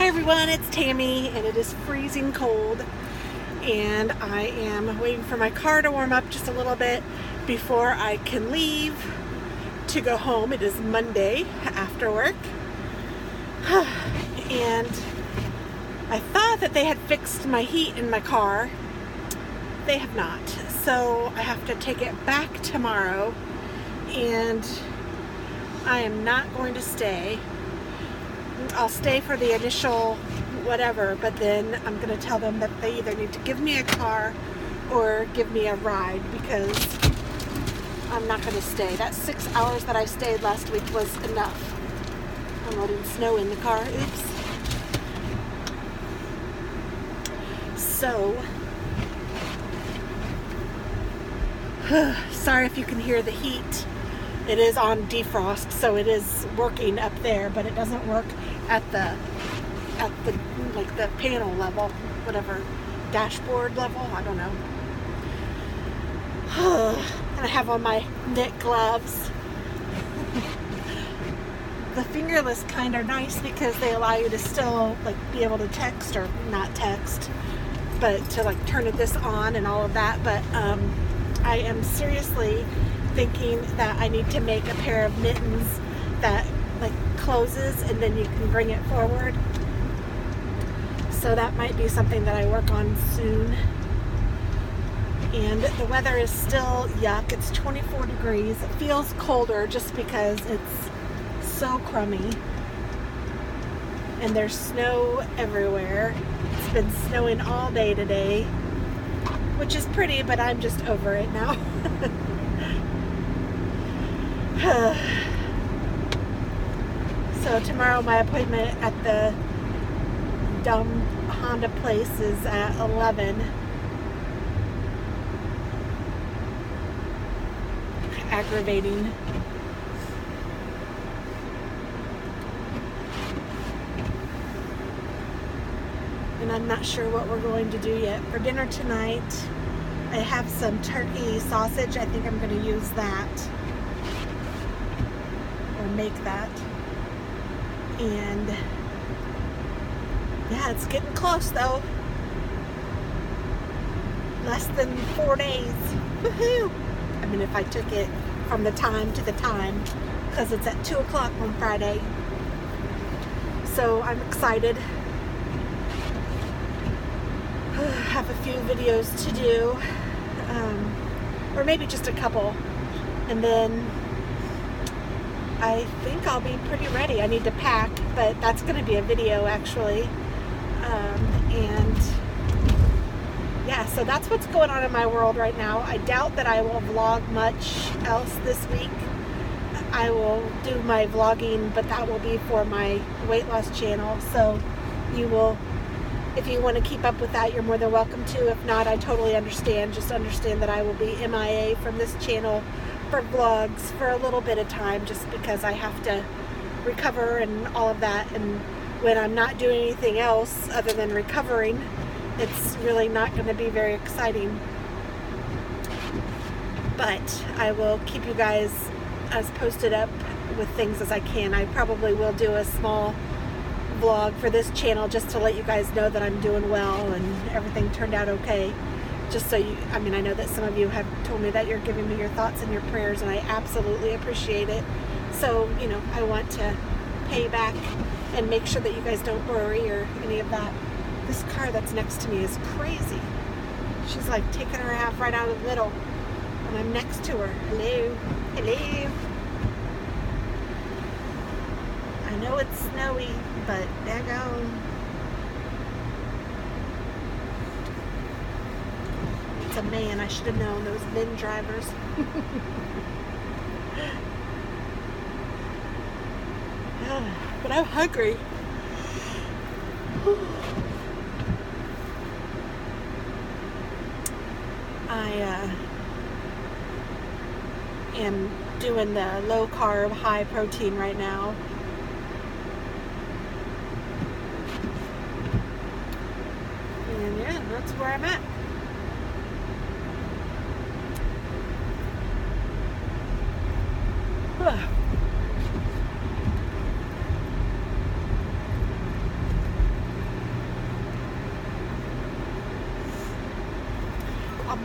Hi everyone, it's Tammy and it is freezing cold and I am waiting for my car to warm up just a little bit before I can leave to go home. It is Monday after work and I thought that they had fixed my heat in my car. They have not, so I have to take it back tomorrow and I am not going to stay. I'll stay for the initial whatever, but then I'm going to tell them that they either need to give me a car or give me a ride because I'm not going to stay. That 6 hours that I stayed last week was enough. I'm letting snow in the car. Oops. So, sorry if you can hear the heat. It is on defrost, so it is working up there, but it doesn't work at the like the panel level, whatever, dashboard level, I don't know. And I have on my knit gloves. The fingerless kind are nice because they allow you to still like be able to text or not text, but to like turn this on and all of that. But I am seriously thinking that I need to make a pair of mittens that like closes and then you can bring it forward. So that might be something that I work on soon. And the weather is still yuck. It's 24 degrees. It feels colder just because it's so crummy. And there's snow everywhere. It's been snowing all day today, which is pretty, but I'm just over it now. So tomorrow my appointment at the dumb Honda place is at 11. Aggravating. And I'm not sure what we're going to do yet. For dinner tonight, I have some turkey sausage. I think I'm going to use that. Or make that. And yeah, it's getting close though. Less than 4 days. Woohoo! I mean, if I took it from the time to the time, because it's at 2 o'clock on Friday. So I'm excited. Have a few videos to do, or maybe just a couple, and then I think I'll be pretty ready. I need to pack, but that's going to be a video actually. And yeah, so that's what's going on in my world right now. I doubt that I will vlog much else this week. I will do my vlogging, but that will be for my weight loss channel. So you will, if you want to keep up with that, you're more than welcome to. If not, I totally understand. Just understand that I will be MIA from this channel for vlogs for a little bit of time, just because I have to recover and all of that. And when I'm not doing anything else other than recovering, it's really not going to be very exciting. But I will keep you guys as posted up with things as I can. I probably will do a small vlog for this channel just to let you guys know that I'm doing well and everything turned out okay. Just so you, I mean, I know that some of you have told me that you're giving me your thoughts and your prayers, and I absolutely appreciate it. So, you know, I want to pay back and make sure that you guys don't worry or any of that. This car that's next to me is crazy. She's like taking her half right out of the middle, and I'm next to her. Hello, hello. I know it's snowy, but daggone. It's a man. I should have known, those men drivers. But I'm hungry. I am doing the low carb, high protein right now. And yeah, that's where I'm at.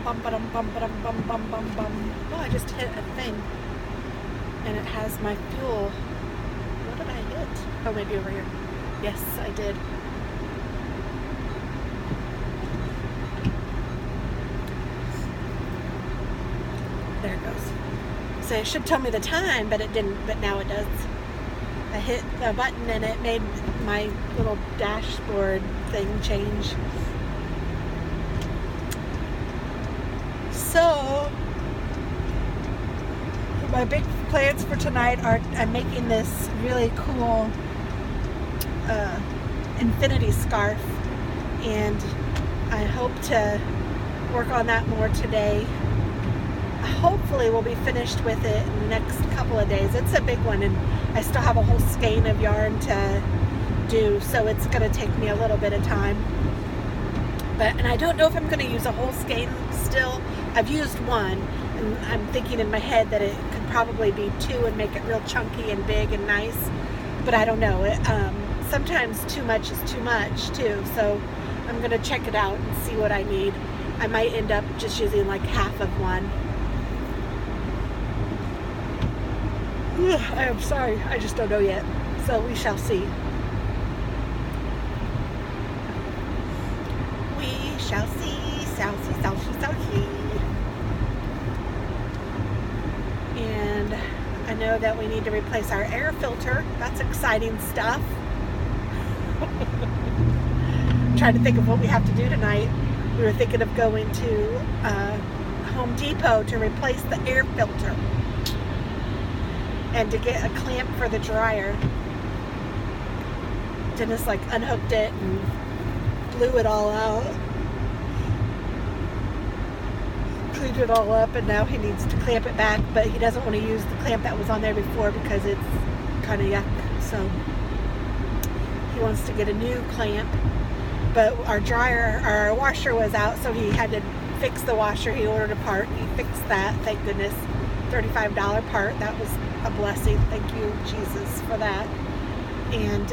bum bum bum bum bum bum bum bum bum. Oh, I just hit a thing, and it has my fuel. What did I hit? Oh, maybe over here. Yes, I did. There it goes. So it should tell me the time, but it didn't. But now it does. I hit the button and it made my little dashboard thing change. So my big plans for tonight are I'm making this really cool infinity scarf, and I hope to work on that more today. Hopefully we'll be finished with it in the next couple of days. It's a big one, and I still have a whole skein of yarn to do, so it's going to take me a little bit of time. And I don't know if I'm going to use a whole skein still. I've used one, and I'm thinking in my head that it could probably be two and make it real chunky and big and nice, but I don't know. Sometimes too much is too much too, so I'm going to check it out and see what I need. I might end up just using like half of one. I am sorry, I just don't know yet, so we shall see. We shall see, shall see. And I know that we need to replace our air filter. That's exciting stuff. Trying to think of what we have to do tonight. We were thinking of going to Home Depot to replace the air filter and to get a clamp for the dryer. Dennis like unhooked it and blew it all out, cleaned it all up, and now he needs to clamp it back, but he doesn't want to use the clamp that was on there before because it's kind of yuck, so he wants to get a new clamp. But our washer was out, so he had to fix the washer. He ordered a part, he fixed that, thank goodness. $35 part, that was a blessing. Thank you, Jesus, for that. And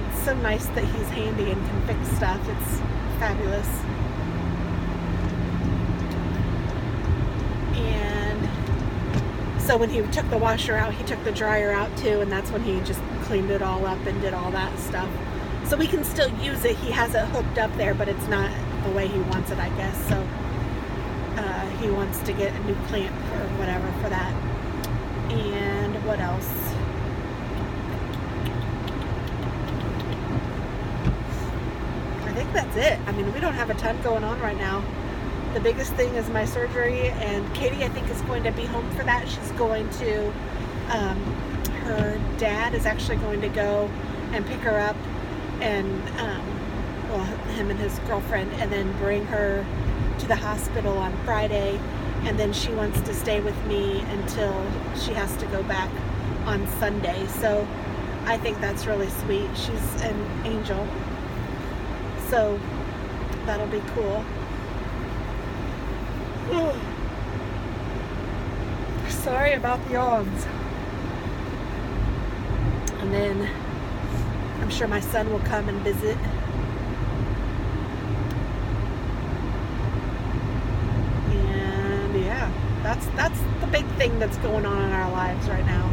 it's so nice that he's handy and can fix stuff. It's fabulous. And so when he took the washer out, he took the dryer out too, and that's when he just cleaned it all up and did all that stuff. So we can still use it. He has it hooked up there, but it's not the way he wants it, I guess. So he wants to get a new clamp or whatever for that. And what else? I think that's it. I mean, we don't have a ton going on right now. The biggest thing is my surgery, and Katie, I think, is going to be home for that. She's going to, her dad is actually going to go and pick her up, and, well, him and his girlfriend, and then bring her to the hospital on Friday, and then she wants to stay with me until she has to go back on Sunday. So I think that's really sweet. She's an angel, so that'll be cool. Sorry about the yawns. And then I'm sure my son will come and visit. And yeah, that's the big thing that's going on in our lives right now.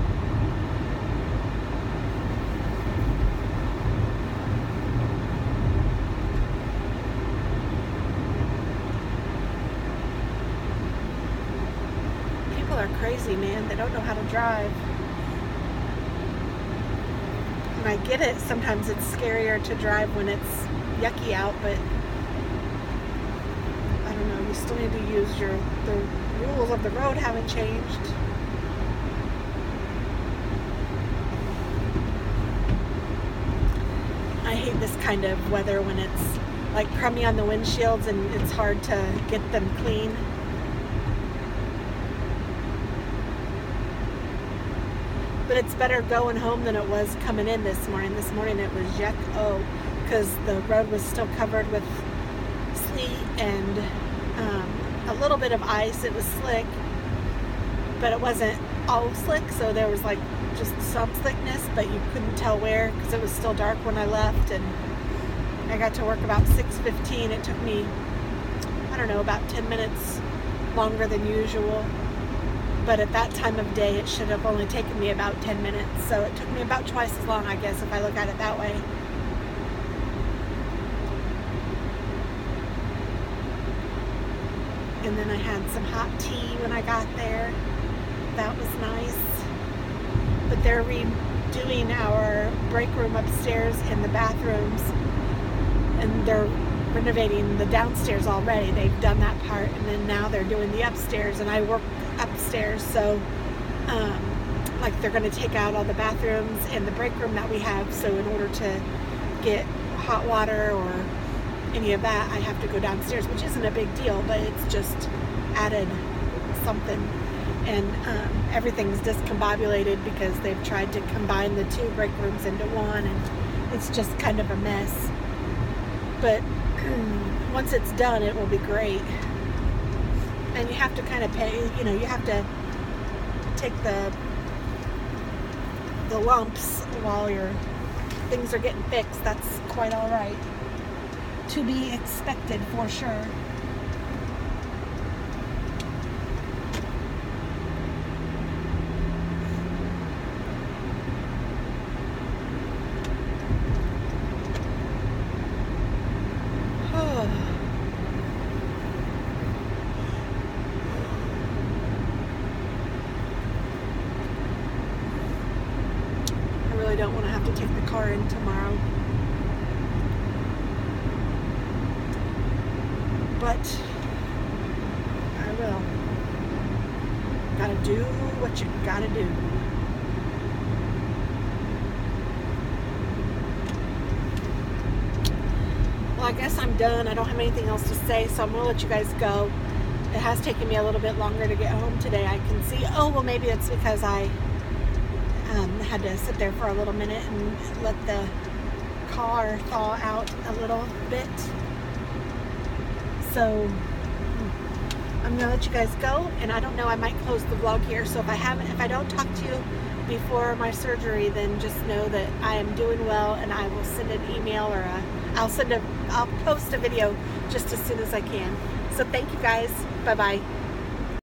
People are crazy, man. They don't know how to drive. And I get it. Sometimes it's scarier to drive when it's yucky out, but I don't know. You still need to use the rules of the road haven't changed. I hate this kind of weather when it's like crummy on the windshields and it's hard to get them clean. But it's better going home than it was coming in this morning. This morning it was yuck because the road was still covered with sleet and a little bit of ice. It was slick, but it wasn't all slick, so there was like just some slickness, but you couldn't tell where because it was still dark when I left, and I got to work about 6:15. It took me, I don't know, about 10 minutes longer than usual. But at that time of day, it should have only taken me about 10 minutes. So it took me about twice as long, I guess, if I look at it that way. And then I had some hot tea when I got there. That was nice. But they're redoing our break room upstairs and the bathrooms. And they're renovating the downstairs already. They've done that part. And then now they're doing the upstairs. And I work upstairs. So, like, they're going to take out all the bathrooms and the break room that we have. So in order to get hot water or any of that, I have to go downstairs, which isn't a big deal, but it's just added something. And everything's discombobulated because they've tried to combine the two break rooms into one, and it's just kind of a mess. But once it's done, it will be great. And you have to kind of pay, you know, you have to take the lumps while your things are getting fixed. That's quite all right. To be expected, for sure. I really don't want to have to take the car in tomorrow. But I will. Gotta do what you gotta do. Well, I guess I'm done. I don't have anything else to say, so I'm gonna let you guys go. It has taken me a little bit longer to get home today. I can see. Oh, well, maybe it's because I had to sit there for a little minute and let the car thaw out a little bit. So I'm gonna let you guys go, and I don't know, I might close the vlog here. So if I don't talk to you before my surgery, then just know that I am doing well, and I will send an email or I'll post a video just as soon as I can. So thank you guys. Bye bye.